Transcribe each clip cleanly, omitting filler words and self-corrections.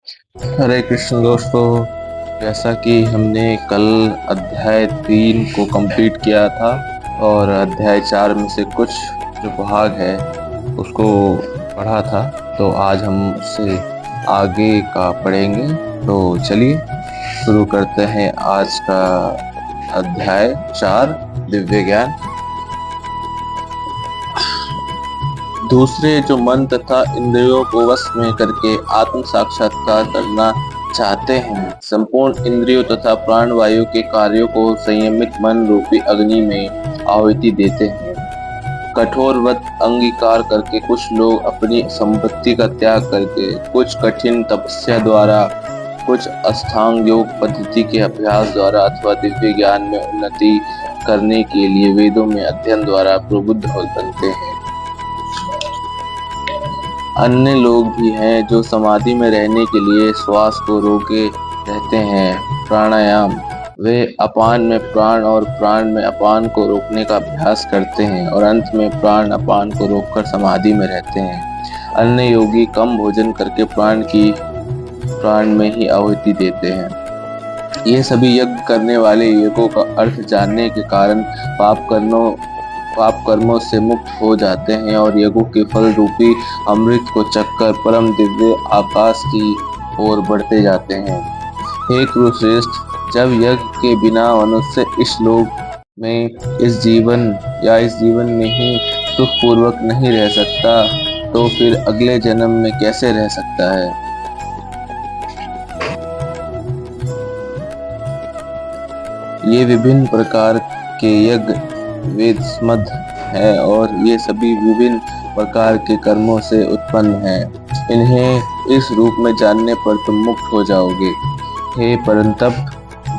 हरे कृष्ण दोस्तों। जैसा कि हमने कल अध्याय 3 को कंप्लीट किया था और अध्याय 4 में से कुछ जो भाग है उसको पढ़ा था, तो आज हम उससे आगे का पढ़ेंगे। तो चलिए शुरू करते हैं आज का अध्याय 4, दिव्य ज्ञान। दूसरे जो मन तथा इंद्रियों को वश में करके आत्म साक्षात्कार करना चाहते हैं, संपूर्ण इंद्रियों तथा प्राण वायु के कार्यों को संयमित मन रूपी अग्नि में आहुति देते हैं। कठोर व्रत अंगीकार करके कुछ लोग अपनी संपत्ति का त्याग करके, कुछ कठिन तपस्या द्वारा, कुछ अष्टांग योग पद्धति के अभ्यास द्वारा अथवा दिव्य ज्ञान में उन्नति करने के लिए वेदों में अध्ययन द्वारा प्रबुद्ध बनते हैं। अन्य लोग भी हैं जो समाधि में रहने के लिए श्वास को रोके रहते हैं, प्राणायाम। वे अपान में प्राण और प्राण में अपान को रोकने का अभ्यास करते हैं और अंत में प्राण अपान को रोककर समाधि में रहते हैं। अन्य योगी कम भोजन करके प्राण में ही आहुति देते हैं। ये सभी यज्ञ करने वाले यज्ञों का अर्थ जानने के कारण पाप कर्मों से मुक्त हो जाते हैं और यज्ञों के फल रूपी अमृत को चखकर परम दिव्य आकाश की ओर बढ़ते जाते हैं। हे कुरुश्रेष्ठ, जब यज्ञ के बिना मनुष्य इस लोक में इस जीवन में ही सुखपूर्वक नहीं रह सकता, तो फिर अगले जन्म में कैसे रह सकता है। ये विभिन्न प्रकार के यज्ञ वेदसम्मत है और ये सभी विभिन्न प्रकार के कर्मों से उत्पन्न हैं। इन्हें इस रूप में जानने पर तुम मुक्त हो जाओगे। हे परंतप,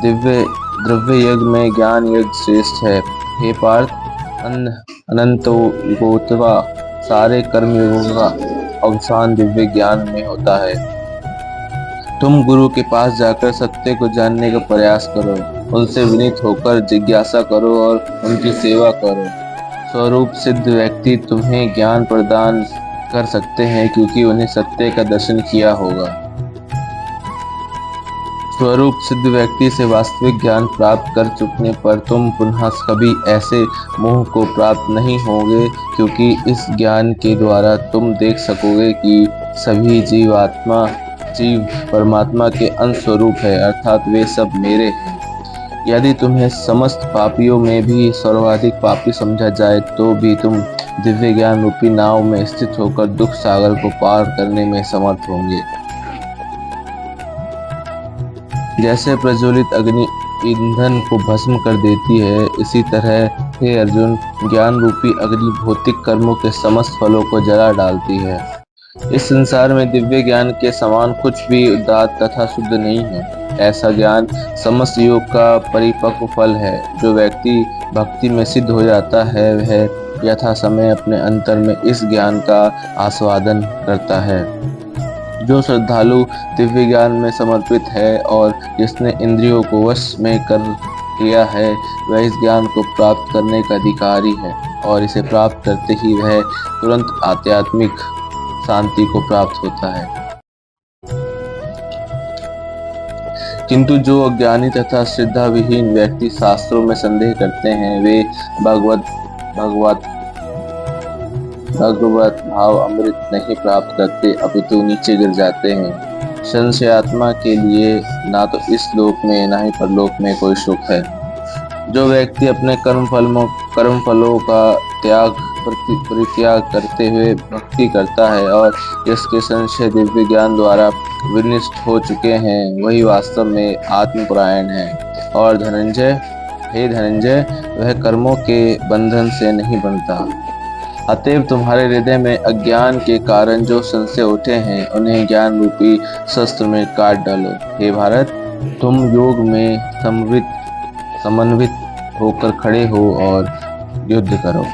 द्रव्य यज्ञ में ज्ञान यज्ञ श्रेष्ठ है। हे पार्थ, अनंतोत्तवा सारे कर्म योगों का अवसान दिव्य ज्ञान में होता है। तुम गुरु के पास जाकर सत्य को जानने का प्रयास करो, उनसे विनीत होकर जिज्ञासा करो और उनकी सेवा करो। स्वरूप सिद्ध व्यक्ति तुम्हें ज्ञान प्रदान कर सकते हैं क्योंकि उन्हें सत्य का दर्शन किया होगा। स्वरूप सिद्ध व्यक्ति से वास्तविक ज्ञान प्राप्त कर चुकने पर तुम पुनः कभी ऐसे मोह को प्राप्त नहीं होगे, क्योंकि इस ज्ञान के द्वारा तुम देख सकोगे कि सभी जीव परमात्मा के अंश स्वरूप है, अर्थात वे सब मेरे हैं। यदि तुम्हें समस्त पापियों में भी सर्वाधिक पापी समझा जाए तो भी तुम दिव्य ज्ञान रूपी नाव में स्थित होकर दुख सागर को पार करने में समर्थ होंगे। जैसे प्रज्वलित अग्नि ईंधन को भस्म कर देती है, इसी तरह हे अर्जुन, ज्ञान रूपी अग्नि भौतिक कर्मों के समस्त फलों को जला डालती है। इस संसार में दिव्य ज्ञान के समान कुछ भी उदात्त तथा शुद्ध नहीं है। ऐसा ज्ञान समस्त योग का परिपक्व फल है। जो व्यक्ति भक्ति में सिद्ध हो जाता है, वह यथा समय अपने अंतर में इस ज्ञान का आस्वादन करता है। जो श्रद्धालु दिव्य ज्ञान में समर्पित है और जिसने इंद्रियों को वश में कर लिया है, वह इस ज्ञान को प्राप्त करने का अधिकारी है और इसे प्राप्त करते ही वह तुरंत आध्यात्मिक शांति को प्राप्त होता है। किंतु जो अज्ञानी तथा श्रद्धा विहीन व्यक्ति शास्त्रों में संदेह करते हैं, वे भगवत भाव अमृत नहीं प्राप्त करते, अपितु नीचे गिर जाते हैं। संशयात्मा के लिए ना तो इस लोक में ना ही परलोक में कोई सुख है। जो व्यक्ति अपने कर्म फलों का परित्याग करते हुए भक्ति करता है और जिसके संशय दिव्य ज्ञान द्वारा विनिष्ट हो चुके हैं, वही वास्तव में आत्मपरायण है। और हे धनंजय, वह कर्मों के बंधन से नहीं बनता। अतएव तुम्हारे हृदय में अज्ञान के कारण जो संशय उठे हैं, उन्हें ज्ञान रूपी शस्त्र में काट डालो। हे भारत, तुम योग में समन्वित होकर खड़े हो और युद्ध करो।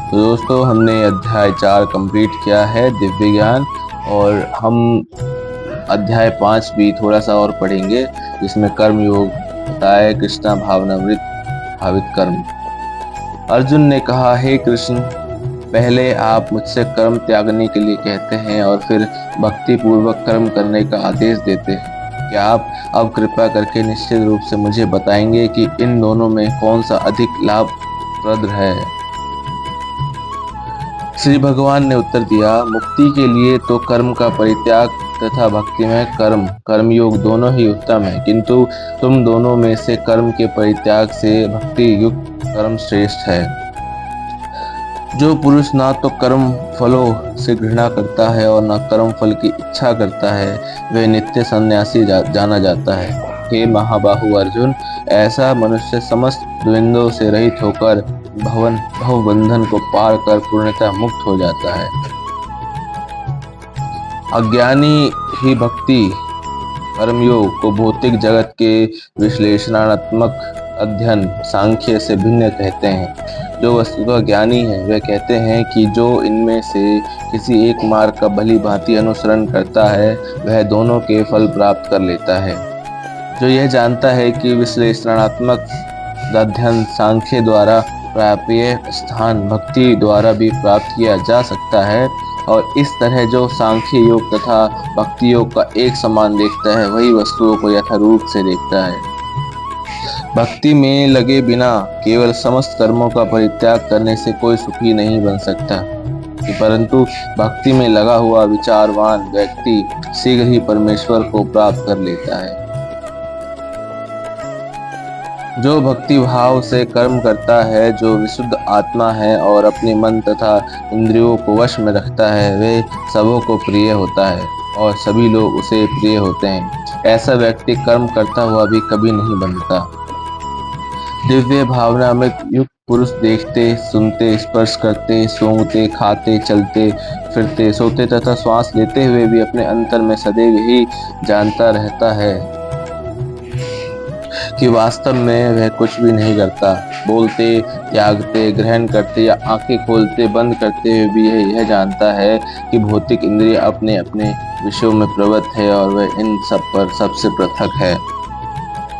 तो दोस्तों, हमने अध्याय 4 कंप्लीट किया है, दिव्य ज्ञान, और हम अध्याय 5 भी थोड़ा सा और पढ़ेंगे, जिसमें कर्म योग बताए, कृष्णा भावनामृत भावित कर्म। अर्जुन ने कहा, हे कृष्ण, पहले आप मुझसे कर्म त्यागने के लिए कहते हैं और फिर भक्ति पूर्वक कर्म करने का आदेश देते हैं। क्या आप अब कृपया करके निश्चित रूप से मुझे बताएंगे कि इन दोनों में कौन सा अधिक लाभप्रद है? श्री भगवान ने उत्तर दिया, मुक्ति के लिए तो कर्म का परित्याग तथा भक्ति में कर्मयोग दोनों ही उत्तम है, किंतु तुम दोनों में से कर्म के परित्याग से भक्ति युक्त कर्म श्रेष्ठ है। जो पुरुष ना तो कर्म फलों से घृणा करता है और न कर्म फल की इच्छा करता है, वह नित्य सन्यासी जाना जाता है। हे महाबाहु अर्जुन, ऐसा मनुष्य समस्त द्वंद्वों से रहित होकर भव बंधन को पार कर पूर्णतः मुक्त हो जाता है। अज्ञानी ही भक्ति कर्मयोग को भौतिक जगत के विश्लेषणात्मक अध्ययन सांख्य से भिन्न कहते हैं। जो वस्तुतः ज्ञानी है वे कहते हैं कि जो इनमें से किसी एक मार्ग का भली भांति अनुसरण करता है वह दोनों के फल प्राप्त कर लेता है। जो यह जानता है कि विश्लेषणात्मक अध्ययन सांख्य द्वारा प्राप्य स्थान भक्ति द्वारा भी प्राप्त किया जा सकता है और इस तरह जो सांख्य योग तथा भक्ति योग का एक समान देखता है वही वस्तुओं को यथारूप से देखता है। भक्ति में लगे बिना केवल समस्त कर्मों का परित्याग करने से कोई सुखी नहीं बन सकता, परंतु भक्ति में लगा हुआ विचारवान व्यक्ति शीघ्र ही परमेश्वर को प्राप्त कर लेता है। जो भक्ति भाव से कर्म करता है, जो विशुद्ध आत्मा है और अपने मन तथा इंद्रियों को वश में रखता है, वे सबों को प्रिय होता है और सभी लोग उसे प्रिय होते हैं। ऐसा व्यक्ति कर्म करता हुआ भी कभी नहीं बनता। दिव्य भावना में युक्त पुरुष देखते, सुनते, स्पर्श करते, सूंघते, खाते, चलते फिरते, सोते तथा श्वास लेते हुए भी अपने अंतर में सदैव ही जानता रहता है कि वास्तव में वह कुछ भी नहीं करता। बोलते, त्यागते, ग्रहण करते या आंखें खोलते बंद करते हुए भी यह जानता है कि भौतिक इंद्रिय अपने अपने विषयों में प्रवृत्त है और वह इन सब पर सबसे पृथक है।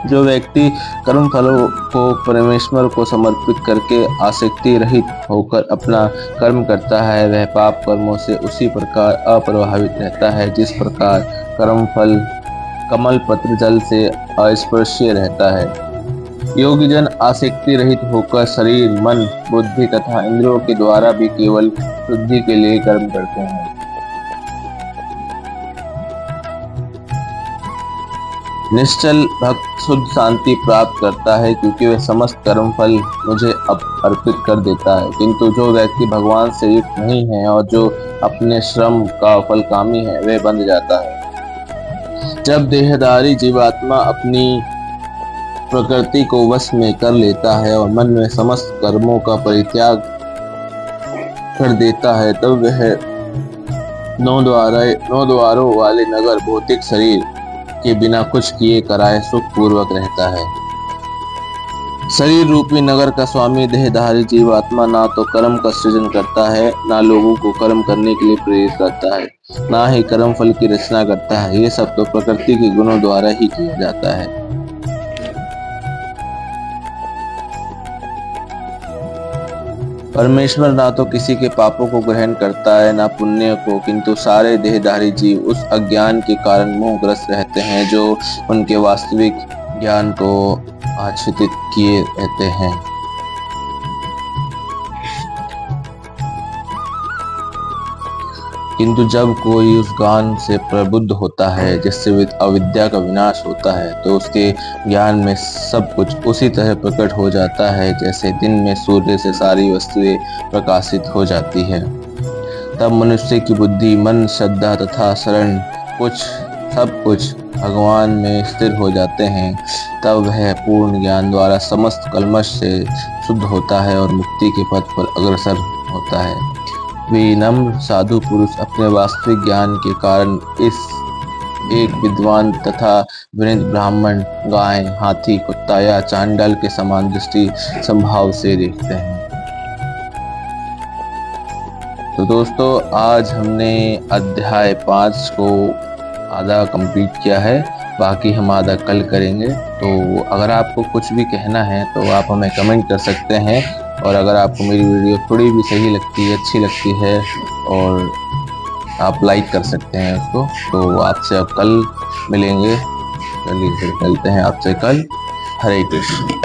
जो व्यक्ति कर्म फलों को परमेश्वर को समर्पित करके आसक्ति रहित होकर अपना कर्म करता है, वह पाप कर्मों से उसी प्रकार अप्रभावित रहता है जिस प्रकार कर्म फल कमल पत्र जल से अस्पर्शीय रहता है। योगी जन आसक्ति रहित होकर शरीर, मन, बुद्धि तथा इंद्रियों के द्वारा भी केवल शुद्धि के लिए कर्म करते हैं। निश्चल भक्त शुद्ध शांति प्राप्त करता है क्योंकि वह समस्त कर्म फल मुझे अर्पित कर देता है, किंतु जो व्यक्ति भगवान से युक्त नहीं है और जो अपने श्रम का फल कामी है वह बंध जाता है। जब देहधारी जीवात्मा अपनी प्रकृति को वश में कर लेता है और मन में समस्त कर्मों का परित्याग कर देता है, तब वह नौ द्वारों वाले नगर भौतिक शरीर के बिना कुछ किए कराए सुख पूर्वक रहता है। शरीर रूपी नगर का स्वामी देहधारी जीवात्मा ना तो कर्म का सृजन करता है, ना लोगों को कर्म करने के लिए प्रेरित करता है, ना ही कर्म फल की रचना करता है। ये सब तो प्रकृति के गुणों द्वारा ही किया जाता है। परमेश्वर ना तो किसी के पापों को ग्रहण करता है ना पुण्य को, किंतु सारे देहधारी जीव उस अज्ञान के कारण मोहग्रस्त रहते हैं जो उनके वास्तविक ज्ञान को आच्छादित किए रहते हैं। किंतु जब कोई उस ज्ञान से प्रबुद्ध होता है जिससे अविद्या का विनाश होता है, तो उसके ज्ञान में सब कुछ उसी तरह प्रकट हो जाता है जैसे दिन में सूर्य से सारी वस्तुएं प्रकाशित हो जाती है। तब मनुष्य की बुद्धि, मन, श्रद्धा तथा शरण सब कुछ भगवान में स्थिर हो जाते हैं। तब वह पूर्ण ज्ञान द्वारा समस्त कल्मश से शुद्ध होता है और मुक्ति के पथ पर अग्रसर होता है। विनम्र साधु पुरुष अपने वास्तविक ज्ञान के कारण इस एक विद्वान तथा विनीत ब्राह्मण गाय, हाथी, कुत्ता या चांडाल के समान दृष्टि संभाव से देखते हैं। तो दोस्तों, आज हमने अध्याय 5 को आधा कंप्लीट किया है, बाकी हम आधा कल करेंगे। तो अगर आपको कुछ भी कहना है तो आप हमें कमेंट कर सकते हैं और अगर आपको मेरी वीडियो थोड़ी भी सही लगती है, अच्छी लगती है, और आप लाइक कर सकते हैं उसको। तो आपसे अब कल मिलेंगे, चलिए फिर मिलते हैं आपसे कल। हरे कृष्ण।